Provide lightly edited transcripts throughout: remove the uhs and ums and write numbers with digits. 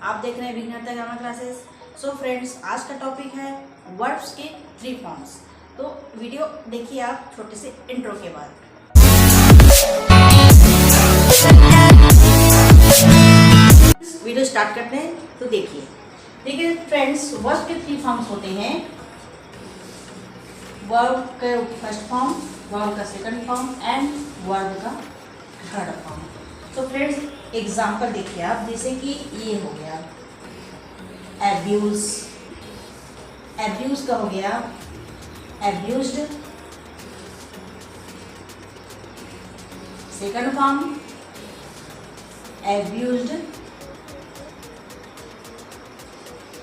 आप देख रहे हैं विघ्नता ग्रामर क्लासेस। सो फ्रेंड्स, आज का टॉपिक है वर्ब्स के 3 फॉर्म्स। तो वीडियो देखिए आप छोटे से इंट्रो के बाद। वीडियो स्टार्ट करते हैं। तो देखिए फ्रेंड्स, वर्ब के 3 फॉर्म्स होते हैं। वर्ब का फर्स्ट फॉर्म, वर्ब का सेकंड फॉर्म एंड वर्ब का थर्ड फॉर्म। तो फ्रेंड्स, एग्जाम्पल देखिए आप, जैसे कि ये हो गया एब्यूज। एब्यूज का हो गया abused. Second form abused.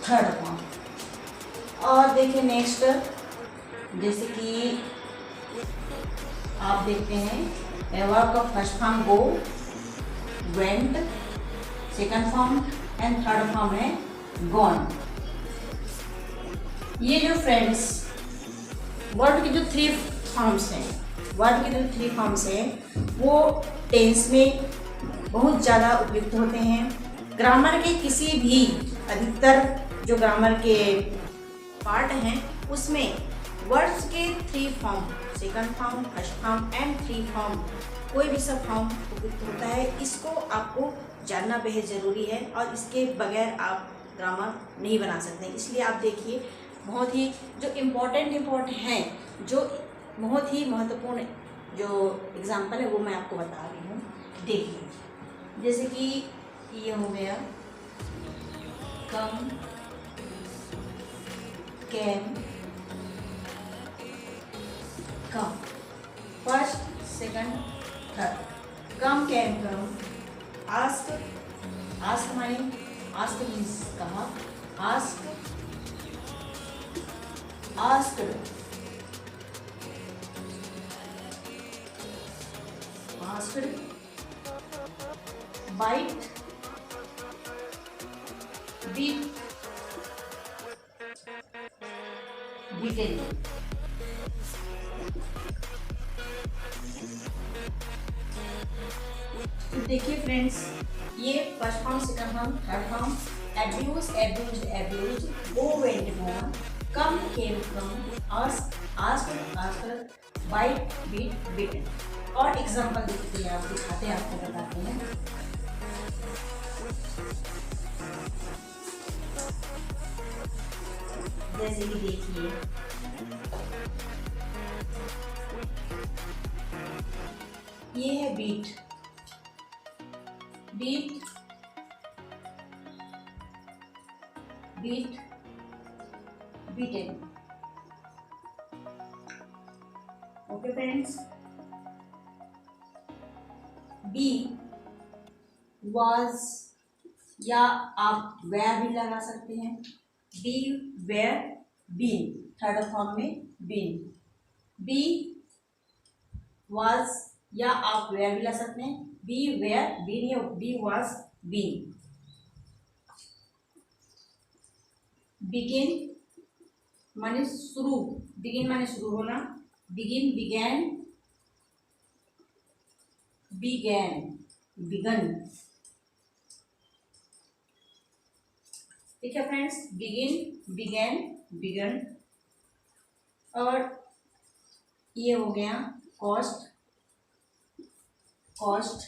Third form. और देखिए नेक्स्ट, जैसे कि आप देखते हैं वर्ब का first form go, went, second form and third form है गॉन। ये जो फ्रेंड्स वर्ड के जो 3 फॉर्म्स हैं, वर्ड के जो 3 फॉर्म्स हैं वो टेंस में बहुत ज़्यादा उपयुक्त होते हैं। ग्रामर के किसी भी अधिकतर जो ग्रामर के पार्ट हैं उसमें वर्ड्स के 3 form, second form, first form and 3 form, कोई भी सब फॉर्म उपयुक्त होता है। इसको आपको जानना बेहद ज़रूरी है और इसके बगैर आप ग्रामर नहीं बना सकते। इसलिए आप देखिए, बहुत ही जो इम्पोर्टेंट हैं, जो बहुत ही महत्वपूर्ण जो एग्जाम्पल है वो मैं आपको बता रही हूँ। देखिए, जैसे कि ये हो गया come, came, come, first, second, third. Come, came, come. Ask, ask माने आस्क मीन्स कहा, ask, asked, asked, bite, beat, beaten. देखिए फ्रेंड्स, ये first form, second form, third form. Abuse, abused, abused, go, went, gone, come, came, come, ask, asked, asked, bite, beat, beaten. और example देखते हैं, आप दिखाते हैं, आपको बताते हैं। जैसे कि देखिए, ये है beat, beat, beat, beaten. Okay friends, be, was, या आप वेयर भी लगा सकते हैं। Be, were, been, third form में बीन। बी, वाज, या आप वेयर भी ला सकते हैं। बी, वेयर, बीन, या बी, वाज, बीन। बिगिन माने शुरू, बिगिन माने शुरू होना। Begin, began, began, begun. ठीक है फ्रेंड्स, बिगिन, बिगैन, बिगन। और ये हो गया cost, cost,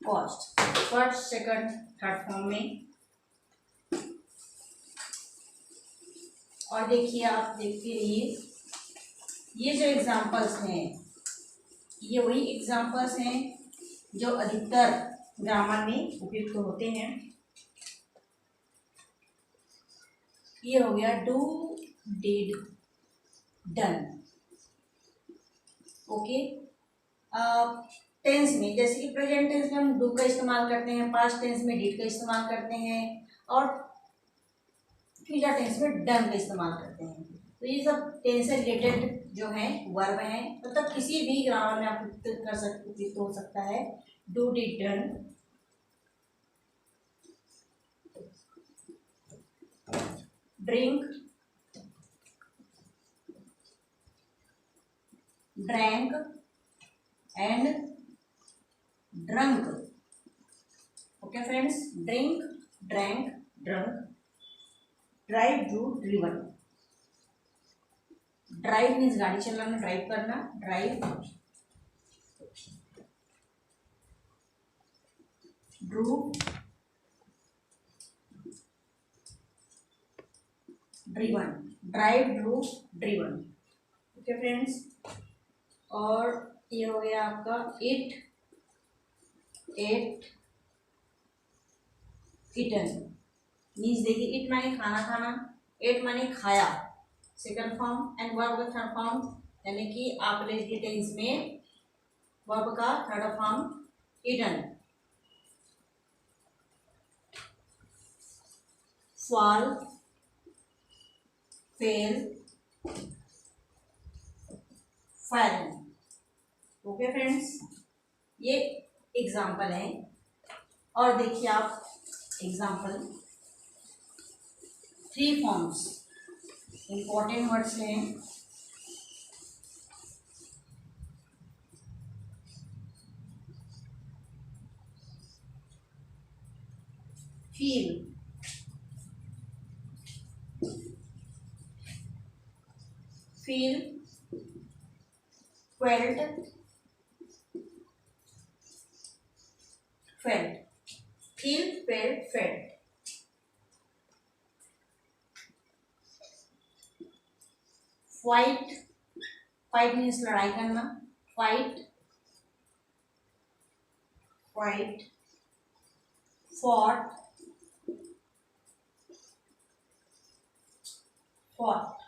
cost, first, second, third form में। और देखिए, आप देखते रहिए, ये जो एग्जाम्पल्स हैं ये वही एग्जाम्पल्स हैं जो अधिकतर ग्रामर में उपयुक्त होते हैं। ये हो गया do, did, done. Okay, tense में जैसे कि प्रेजेंट टेंस में हम डू का इस्तेमाल करते हैं, पास्ट टेंस में डिड का इस्तेमाल करते हैं और फ्यूचर टेंस में डन का इस्तेमाल करते हैं। तो ये सब टेंस से रिलेटेड जो है वर्ब हैं, मतलब किसी भी ग्रामर में आप उपयुक्त हो सकता है। Do, did, done. Drink, drank and drunk. Okay friends. Friends, drink, drank, drunk, drive, Drew, driven. Drive means गाड़ी चलाना, ड्राइव करना, drive. Drew, driven, drive, Drew, driven. Okay friends, और ये हो गया आपका इट, एट, इटन। मीन्स देखिए, it माने खाना खाना, एट माने खाया, सेकंड फॉर्म, एंड वर्ब का थर्ड फॉर्म, यानी कि आप लेजिटिव टेंस में वर्ब का third form eaten. Fall, fail, firing. Okay friends, ये एग्जाम्पल है। और देखिए आप एग्जाम्पल, 3 फॉर्म्स, इंपॉर्टेंट वर्ड्स हैं। Feel, feel, felt, felt, feel, felt, felt. Fight, fight means लड़ाई करना, fight, fight, fought, fought,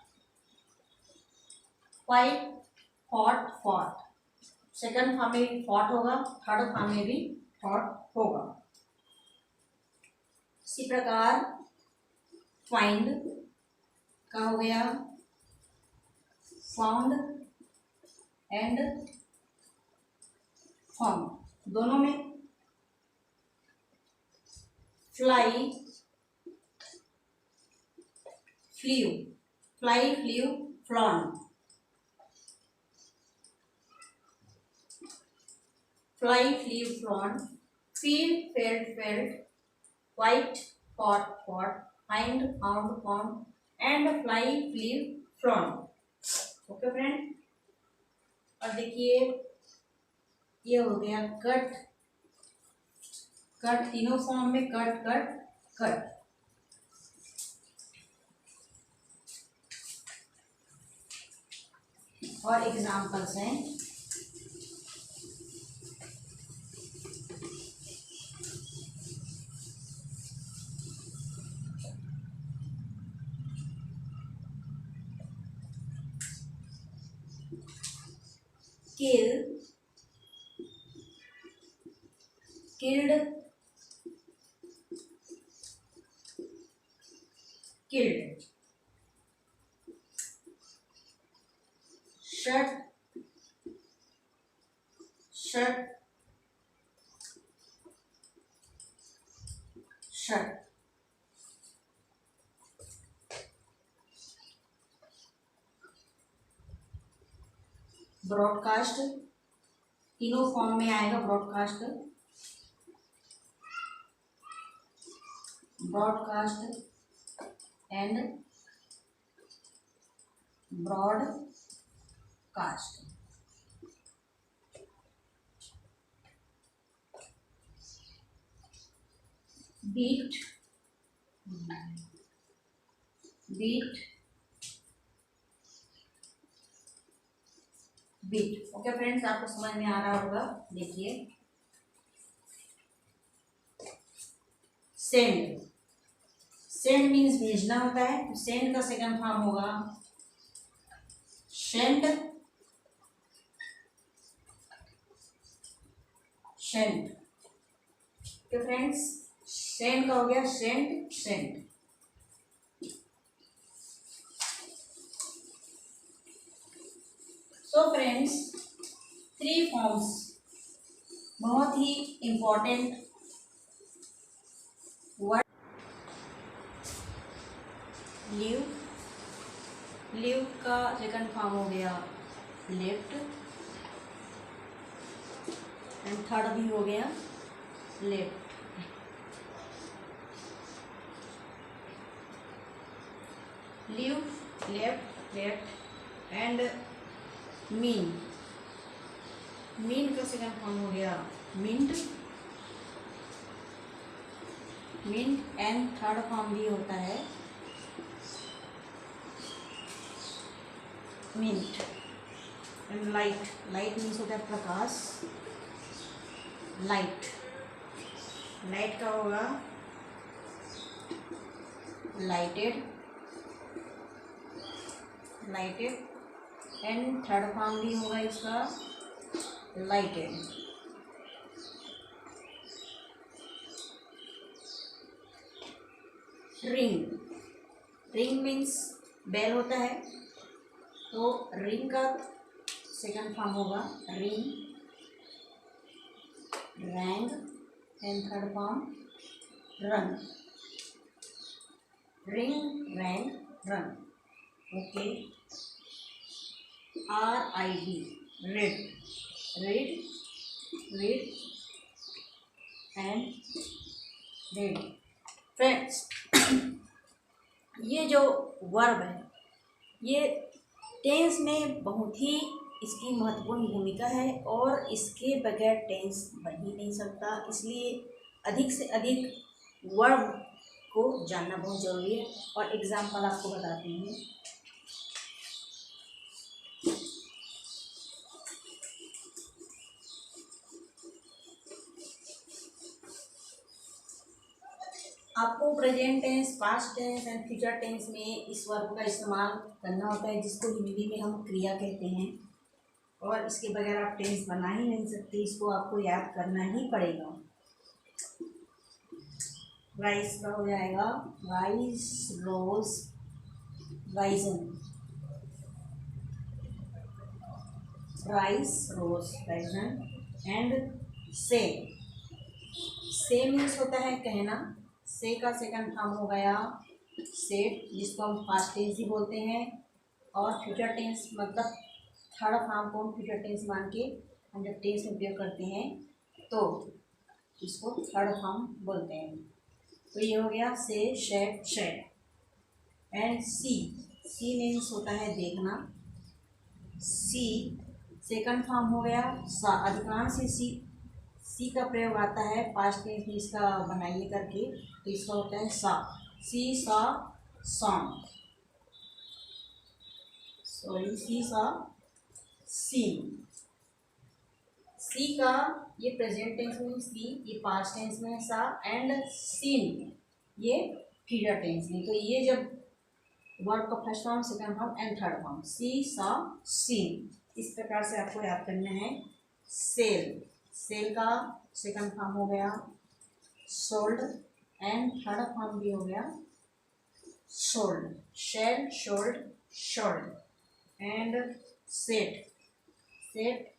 fight, fought, fought. Second form में भी फॉट होगा, थर्ड फॉर्म में भी फॉट होगा। इसी प्रकार फाइंड का हो गया फाउंड एंड फाउंड, दोनों में। Fly, flew, fly, flew, flown, fly, flew, flown, feel, felt, felt, fight, fought, fought, find, found, found, and fly, flew, flown. Okay friend, और देखिए ये हो गया कट, कट, तीनों फॉर्म में कट, कट, कट। और एग्जाम्पल्स हैं, kill, killed, killed, shut, shut, shut, broadcast, तीनों फॉर्म में आएगा broadcast, broadcast and broadcast. Beat, beat, beat. Okay friends, आपको समझ में आ रहा होगा। देखिए सेंड, सेंड मीन्स भेजना होता है, तो सेंड का सेकंड फॉर्म होगा sent, sent. Okay friends, send का हो गया sent, sent. So friends, 3 forms बहुत ही इंपॉर्टेंट वर्ड। लीव, लीव का सेकंड फॉर्म हो गया लेफ्ट, एंड थर्ड भी हो गया left. Leave, left, left and mean, mean का सेकंड फॉर्म हो गया meant, meant and third form भी होता है meant and light, light means होता है प्रकाश, लाइट, लाइट का होगा lighted, lighted and third form भी होगा इसका lighted. Ring, ring means bell होता है, तो रिंग का सेकंड फॉर्म होगा ring, rang and third form run, ring, rang, run. Okay, RID, read, read, read and read। Friends, ये जो वर्ब है ये टेंस में बहुत ही इसकी महत्वपूर्ण भूमिका है और इसके बगैर टेंस बन ही नहीं सकता, इसलिए अधिक से अधिक वर्ब को जानना बहुत ज़रूरी है। और एग्जाम्पल आपको बताते हैं। आपको present tense, past tense and future tense में इस वर्ब का इस्तेमाल करना होता है, जिसको हिंदी में हम क्रिया कहते हैं, और इसके बगैर आप टेंस बना ही नहीं सकते, इसको आपको याद करना ही पड़ेगा। राइस का हो जाएगा rise, rose, risen, rise, rose, risen and say, say means होता है कहना, से का सेकंड फॉर्म हो गया सेड, जिसको हम पास्ट टेंस ही बोलते हैं, और फ्यूचर टेंस मतलब थर्ड फॉर्म को हम फ्यूचर टेंस मान के हम जब टेंस में उपयोग करते हैं तो इसको थर्ड फॉर्म बोलते हैं। तो ये हो गया say, shade, said and see, see means होता है देखना, सी सेकंड फॉर्म हो गया सा, अधिकांश सी का प्रयोग आता है पास्ट टेंस में, इसका बनाइए करके, तो इसका होता है सा, सी सा song, sorry C saw scene, सी का ये प्रेजेंट टेंस में सी, ये पास्ट टेंस में सा एंड सीन ये फ्यूचर टेंस में। तो ये जब वर्ड का first form, second form and third form, see saw seen, इस प्रकार से आपको याद करना है। सेल, सेल का सेकंड फॉर्म हो गया सोल्ड एंड थर्ड फॉर्म भी हो गया sold, shall, should, should and set, set,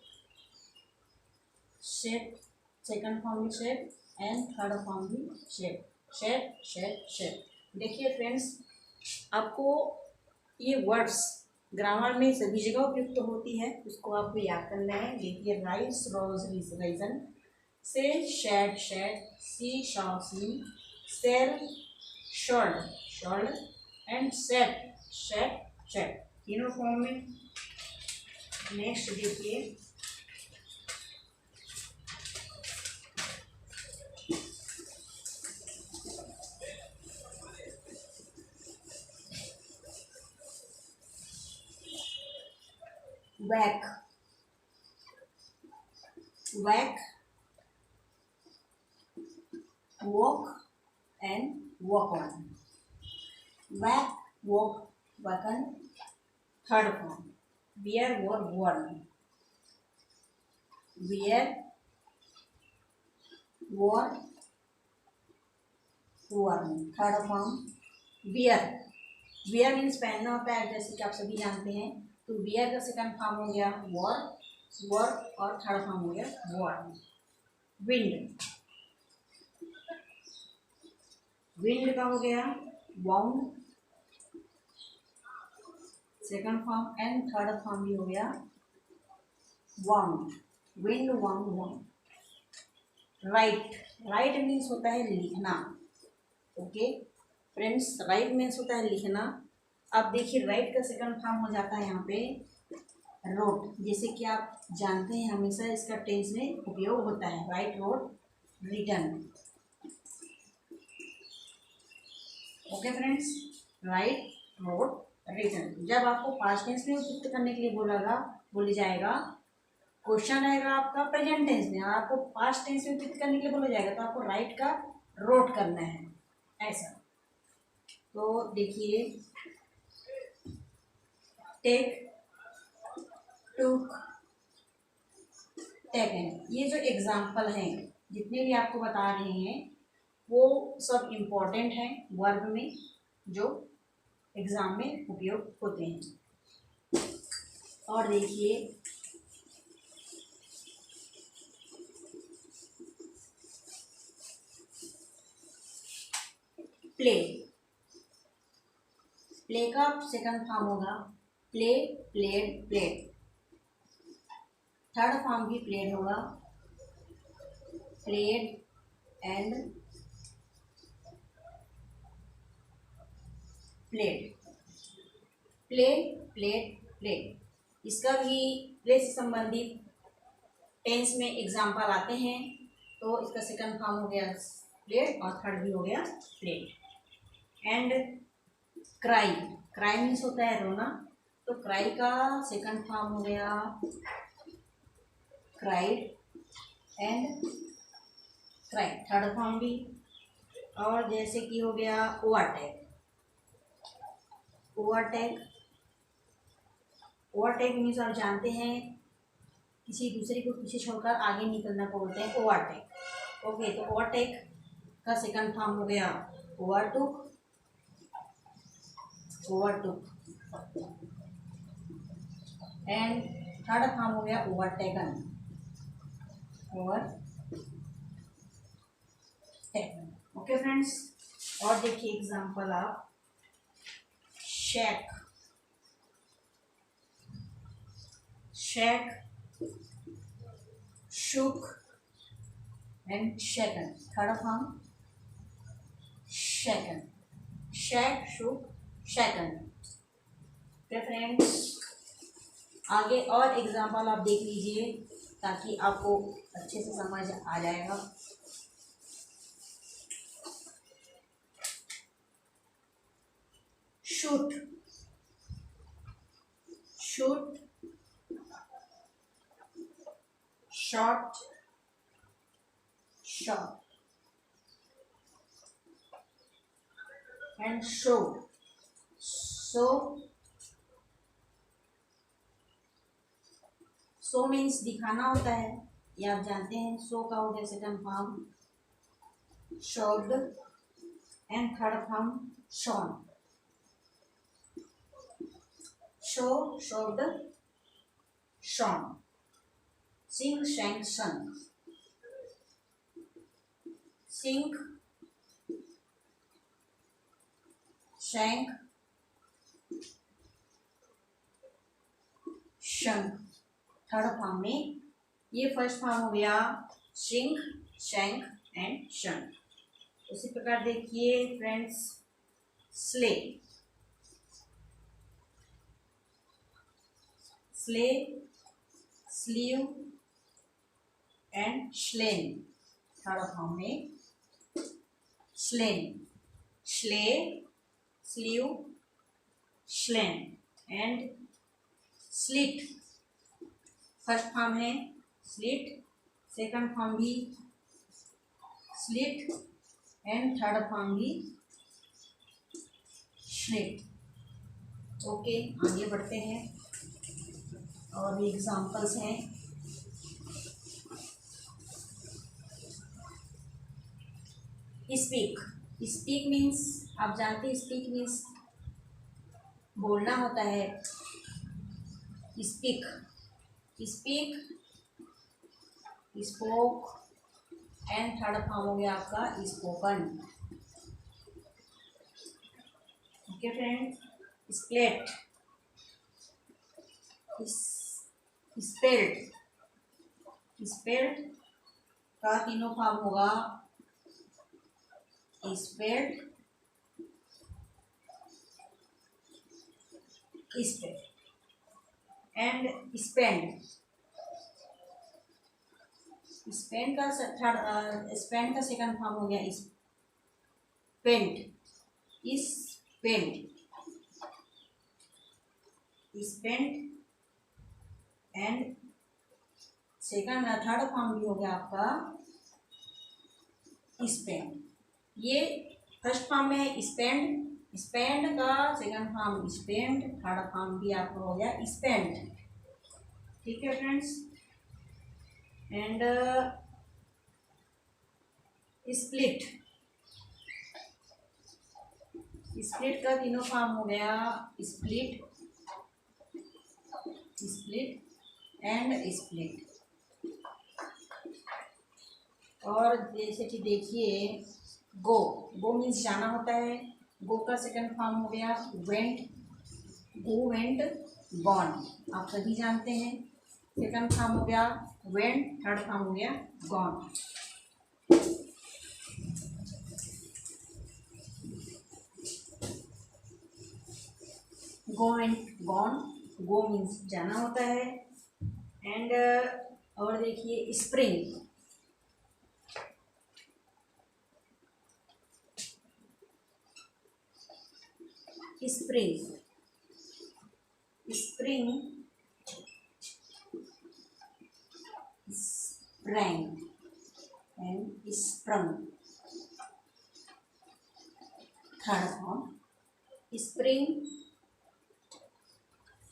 shut, second form भी शेट एंड थर्ड फॉर्म भी शेट, शेट, शेट, शेट। देखिए फ्रेंड्स, आपको ये वर्ड्स ग्रामर में सभी जगह उपयुक्त होती है, उसको आपको याद करना है। देखिए राइस, रोज, रीजन, से, shade, shed, see, saw, see, sell, should, should and set, shut, shut, तीनों फॉर्म में। नेक्स्ट देखिए whack, whack, walk and walk on, whack, walk, walk on, third form, wear, wore, worn, wear, wore, worn, third form wear, wear means पहनना होता है, जैसे कि आप सभी जानते हैं। तो wear का सेकंड फॉर्म हो गया wore, wore और थर्ड फॉर्म हो गया worn। wind, wind का हो गया wound, second form and third form भी हो गया wound, wind, wound, wound। Right, right means होता है लिखना। ओके फ्रेंड्स, राइट मीन्स होता है लिखना। अब देखिए राइट का सेकंड फॉर्म हो जाता है यहाँ पे रोट। जैसे कि आप जानते हैं हमेशा इसका टेंस में उपयोग होता है, write, wrote, written. Okay friends, write, wrote, written. जब आपको पास्ट टेंस में उपयुक्त करने के लिए बोला जाएगा, क्वेश्चन आएगा आपका प्रेजेंट टेंस में, और आपको पास्ट टेंस में उपयुक्त करने के लिए बोला जाएगा, तो आपको राइट का रोट करना है, ऐसा। तो देखिए, टेक, टुक, टेकन, ये जो एग्जाम्पल हैं जितने भी आपको बता रहे हैं वो सब इम्पोर्टेंट हैं वर्ब में, जो एग्जाम में उपयोग होते हैं। और देखिए, प्ले, प्ले का सेकंड फॉर्म होगा play, played, played. Third form भी प्लेड होगा, played and played. Play, played, played, इसका भी प्ले से संबंधित टेंस में एग्जाम्पल आते हैं। तो इसका सेकंड फॉर्म हो गया प्लेड और थर्ड भी हो गया played. And cry, cry means होता है रोना, तो क्राई का सेकंड फॉर्म हो गया cried and cry, third form भी। और जैसे कि हो गया ओवरटेक, ओवरटेक, ओवरटेक मीन्स आप जानते हैं किसी दूसरे को पीछे छोड़कर आगे निकलना को बोलते हैं ओवरटेक। ओके, तो ओवरटेक का सेकंड फॉर्म हो गया overtook, overtook, and third form हो गया ओवरटेकन, ओवरटेकन। ओके फ्रेंड्स, और देखिए एग्जांपल आप shake, shake, shook and shaken, third form shaken, shake, shook, shaken। तो फ्रेंड्स, आगे और एग्जांपल आप देख लीजिए ताकि आपको अच्छे से समझ आ जाएगा। Shoot, shoot, shot, shot, and show, so, so means दिखाना होता है, ये आप जानते हैं। सो का हो गया second form showed and third form shown, show, showed, shown. Sing, sang, sung, sink, sank, sunk, third form में। ये फर्स्ट फॉर्म हो गया सिंक, शैंक एंड शंख। उसी प्रकार देखिए friends, slay, slay, slew and slain, third form में slain, slay, slew, slain and slit, first form है स्लिट, सेकंड फॉर्म भी स्लिट एंड थर्ड फॉर्म भी स्लिट। ओके, आगे बढ़ते हैं और भी एग्जांपल्स हैं। स्पीक, स्पीक मीन्स आप जानते हैं स्पीक मीन्स बोलना होता है। Speak, speak, spoke and third form हो गया आपका spoken. Okay friend, spread, spread, spread का तीनों फॉर्म होगा spread, spread and spread. Spend का स्पेंड का सेकंड फॉर्म हो गया spent. Spent spent and second third form भी हो गया आपका स्पेंड। ये फर्स्ट फॉर्म में है स्पेंड, स्पेंड का second form spend, third form भी आपका हो गया स्पेंड। ठीक है फ्रेंड्स। एंड स्प्लिट, स्प्लिट का तीनों फॉर्म हो गया स्प्लिट, स्प्लिट एंड स्प्लिट। और जैसे कि देखिए गो, गो मीन्स जाना होता है, गो का सेकंड फॉर्म हो गया वेंट, गो वेंट गॉन, आप सभी जानते हैं। सेकंड फॉर्म हो गया वेंट, थर्ड फॉर्म हो गया gone. Go and gone, go means जाना होता है। एंड और देखिए spring, spring, spring, sprang and sprung. Third form spring,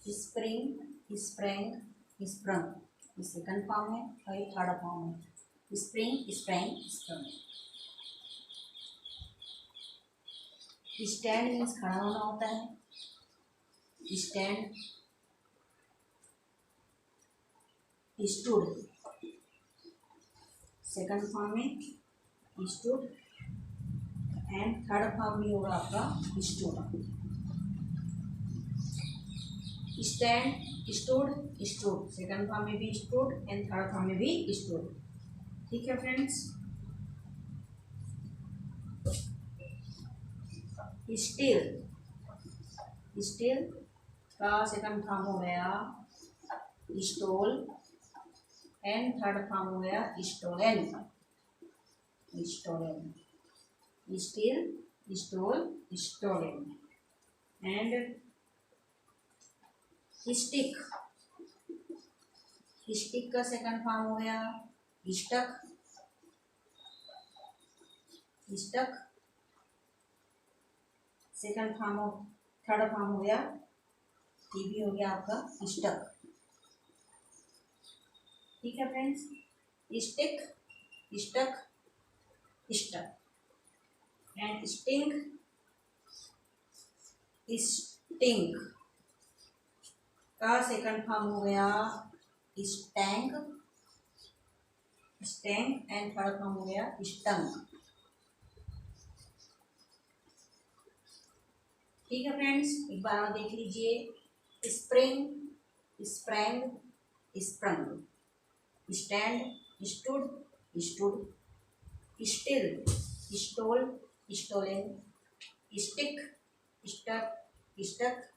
spring, sprang, sprung, ये सेकंड फॉर्म है और ये थर्ड फॉर्म है spring, sprang, sprung. Stand means खड़ा होना होता है, स्टैंड, स्टूड, सेकंड फॉर्म में स्टूड एंड थर्ड फॉर्म भी होगा आपका stood. Stand, stood, stood, second form में भी स्टूड एंड थर्ड फॉर्म में भी स्टूड। ठीक है फ्रेंड्स। स्टील, स्टील का सेकंड फॉर्म हो गया स्टोल एंड थर्ड फॉर्म हो गया stolen, stolen, steal, stole, stolen. And stick, stick का सेकंड फॉर्म हो गया स्टक, स्टक, सेकंड फॉर्म हो, थर्ड फॉर्म हो गया, ये भी हो गया आपका स्टक। ठीक है friends. Stick, stuck, stuck and sting, sting का सेकंड फॉर्म हो गया stang, stang and third form हो गया स्टंग। ठीक है फ्रेंड्स, एक बार और देख लीजिए spring, sprang, sprung, stand, stood, stood, steal, stole, stolen, stick, stuck, stuck,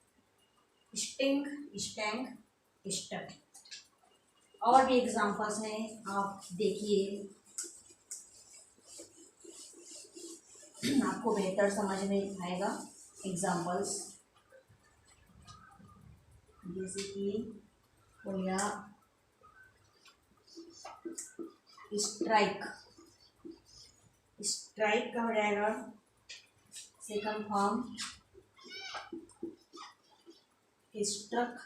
sting, stang, stuck. और भी एग्जांपल्स हैं, आप देखिए, आपको बेहतर समझ में आएगा एग्जांपल्स। जैसे कि हो गया स्ट्राइक, स्ट्राइक का हो जाएगा second form struck,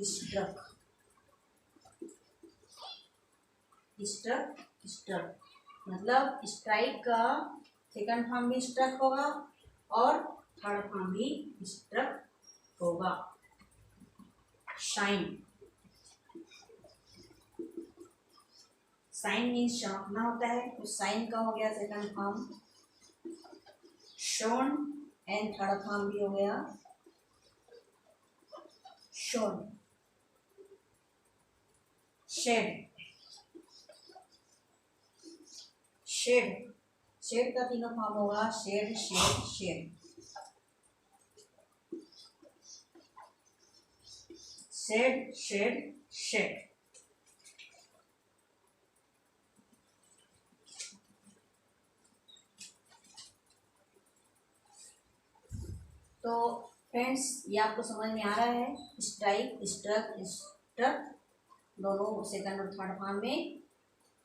struck, struck, struck, मतलब स्ट्राइक का सेकंड फॉर्म भी स्ट्रक होगा और थर्ड फॉर्म भी स्ट्रक होगा। शाइन, साइन मीन्स चमकना होता है, तो साइन का हो गया second form shone and third form भी हो गया शोन। शेड, शेड, शेड का तीनों फॉर्म होगा shed, shed, shed. Shed shed shed. तो फ्रेंड्स ये आपको समझ में आ रहा है, स्ट्राइक स्ट्रक स्ट्रक दोनों सेकंड और थर्ड फॉर्म में।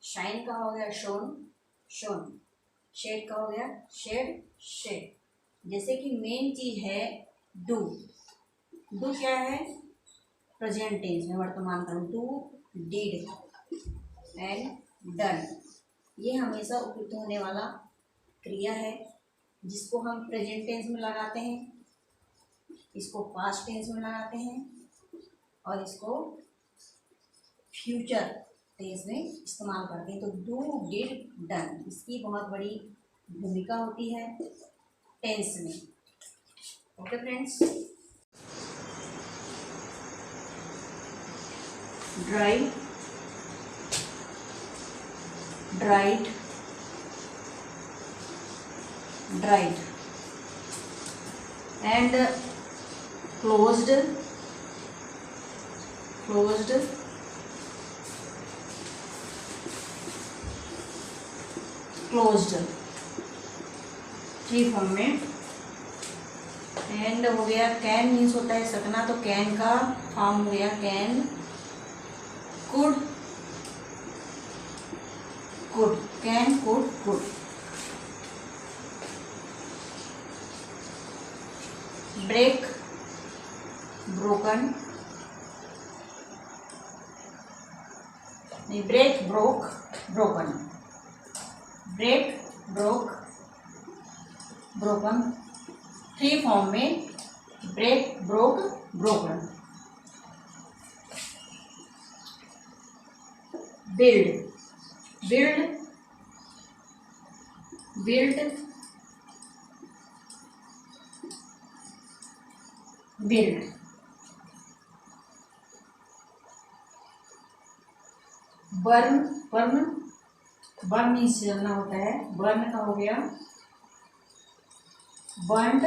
शाइन का हो गया शोन शोन, शेड का हो गया शेड शेड। जैसे कि मेन चीज है डू। डू क्या है? प्रेजेंट टेंस में वर्तमान काल, डू डिड एंड डन। ये हमेशा उपयुक्त होने वाला क्रिया है जिसको हम प्रेजेंट टेंस में लगाते हैं, इसको पास्ट टेंस में लगाते हैं और इसको फ्यूचर टेंस में इस्तेमाल करते हैं। तो डू डिड डन, इसकी बहुत बड़ी भूमिका होती है टेंस में। Okay friends, dry dried dried and closed closed closed, three form में। एंड हो गया कैन मीन्स होता है सकना, तो कैन का फॉर्म हो गया can could could, can could could. Break broken, नहीं break broke broken, break broke broken, three form में break broke broken. Build build build build. Burn burn burn means जलना होता है, बर्न का हो गया burned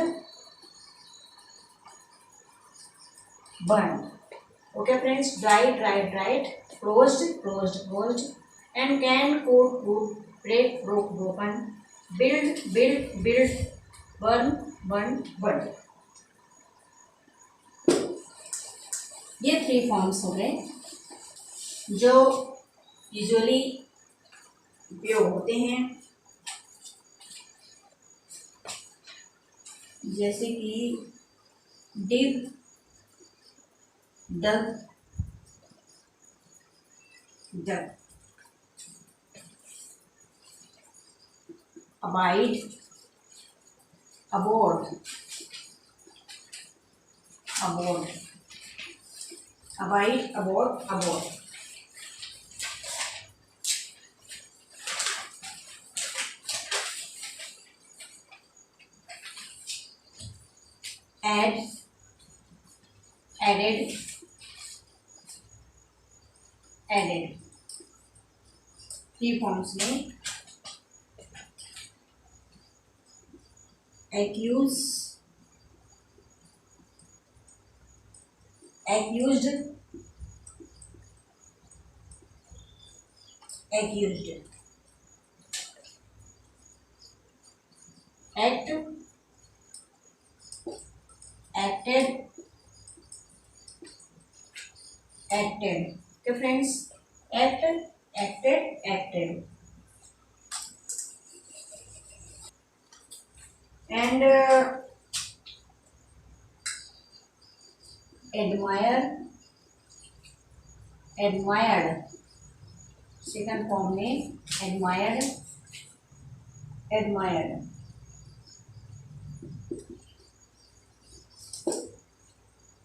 burn. Okay friends, dried dried dried, closed closed closed and can could could, break broke broken, build build build, burn burn burn. ये three forms हो गए जो यूजुअली उपयोग होते हैं, जैसे कि dig dug dug, abide abode abode, abide abode abode. Add added added, three forms में। Accuse accused accused, act acted acted. तो friends, act acted acted and admire admired, second form में admired admired.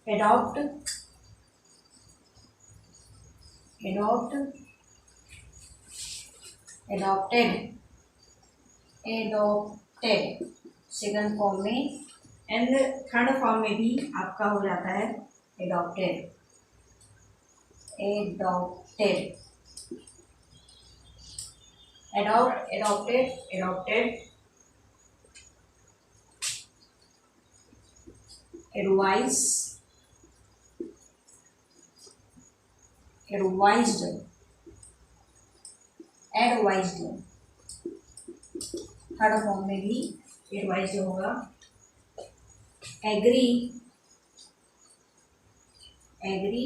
Adopt adopt adopted adopted, second form में। And third form में भी आपका हो जाता है adopted adopted adopt adopted adopted, advice advised, advised, third form में भी एडवाइज्ड होगा। Agree, agree,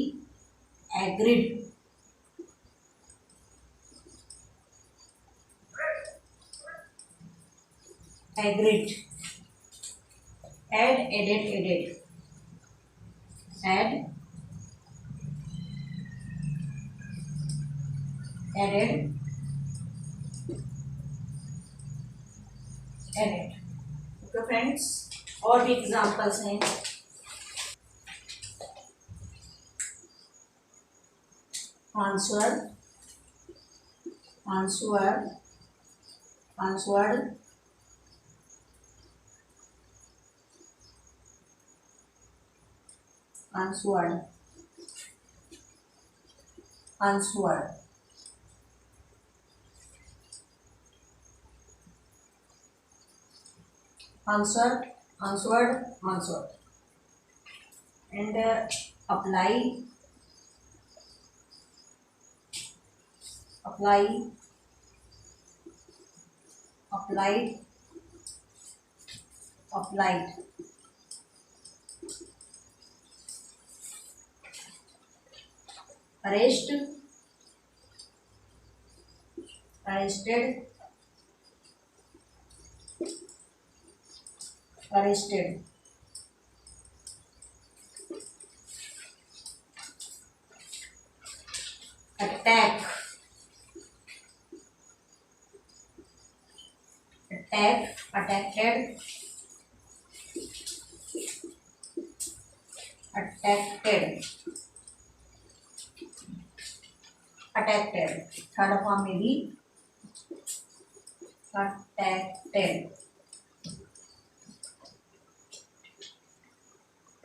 agreed, agreed, add, added, added, add, added, added. Okay friends, और भी एग्जांपल्स हैं। Answer, answered, answered, answered, answered, answered, answered, answered, and apply, apply, applied, applied, arrest, arrested, arrested, attack, attack, attacked, attacked, attacked, third form में भी attacked,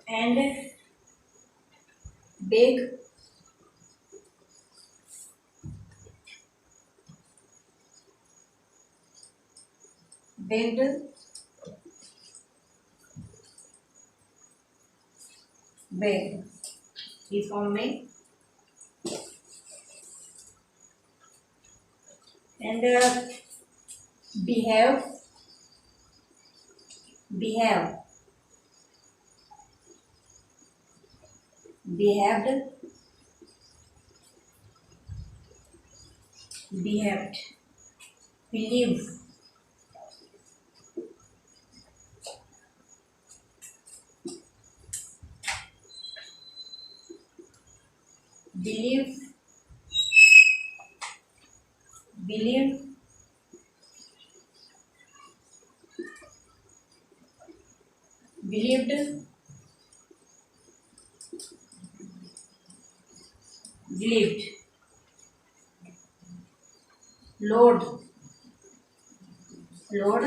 and beg, begged, begged, इस form में, and behave, behave, behaved, behaved, believe, believe, believe, believed, believed, load, load,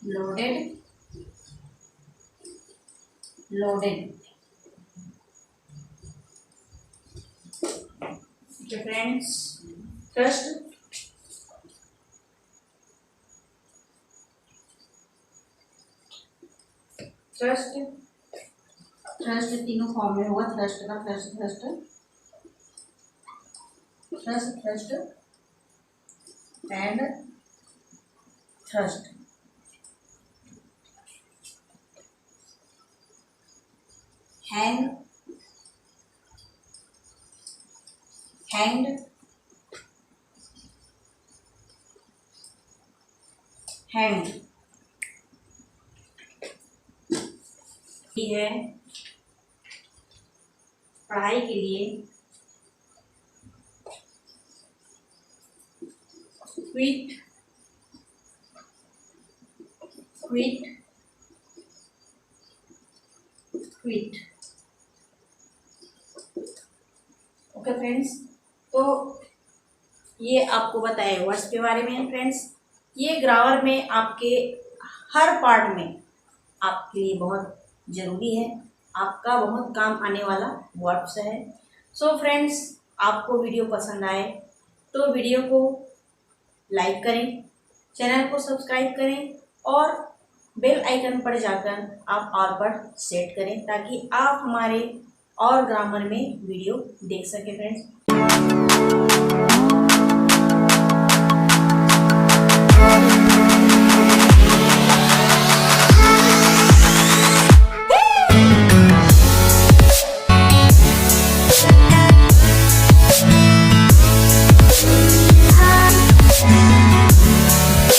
loaded, loaded। Okay friends, trust, trust, trust तीनों form में होगा, thrust का, thrust, thrust, thrust, thrust and thrust. Hang, hanged, hanged है पढ़ाई के लिए। Quit, quit, quit. Okay friends, तो ये आपको बताया वर्ड्स के बारे में फ्रेंड्स। ये ग्रामर में आपके हर पार्ट में आपके लिए बहुत ज़रूरी है, आपका बहुत काम आने वाला वर्ड्स है। सो फ्रेंड्स, आपको वीडियो पसंद आए तो वीडियो को लाइक करें, चैनल को सब्सक्राइब करें और बेल आइकन पर जाकर आप ऑल पर सेट करें ताकि आप हमारे और ग्रामर में वीडियो देख सके फ्रेंड्स।